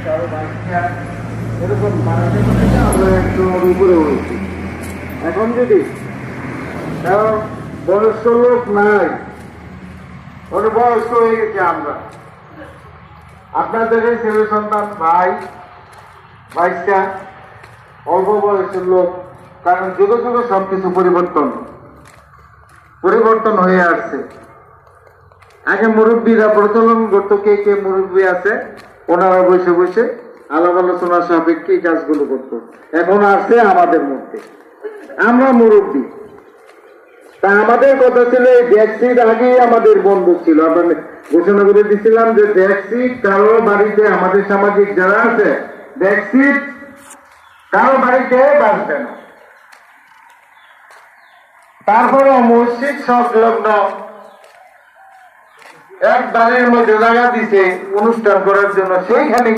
কারো বাচ্চা এরকম মানুষের থেকে আমরা একটু উপরে উঠেছি। এখন যদি কারণ বয়স্ক লোক নাই, অনেক বয়স্ক হয়ে গেছে আমরা, আপনাদের এই ছেলে সন্তান ভাই ভাইটা অল্প বয়সের লোক, কারণ যুগে যুগে সবকিছু পরিবর্তন হয়ে আসছে। আগে মুরব্বীরা প্রচলন করতো, কে কে মুরব্বী আছে ওনারা বসে বসে আলাপ আলোচনা সাপেক্ষে কাজগুলো করতো। এখন আসছে আমাদের মধ্যে, আমরা মুরব্বী, তা আমাদের কথা ছিল এই ব্যাকসিট আগেই আমাদের বন্ধু ছিল। আমরা ঘোষণা করে দিচ্ছিলাম যে ব্যাকসিট কারো বাড়িতে, আমাদের সামাজিক যারা আছে, ব্যাকসিট কারো বাড়িতে বাঁচবে না। তারপরে মসজিদ সংলগ্ন এক বাড়ির মধ্যে জায়গা দিছে অনুষ্ঠান করার জন্য, সেইখানে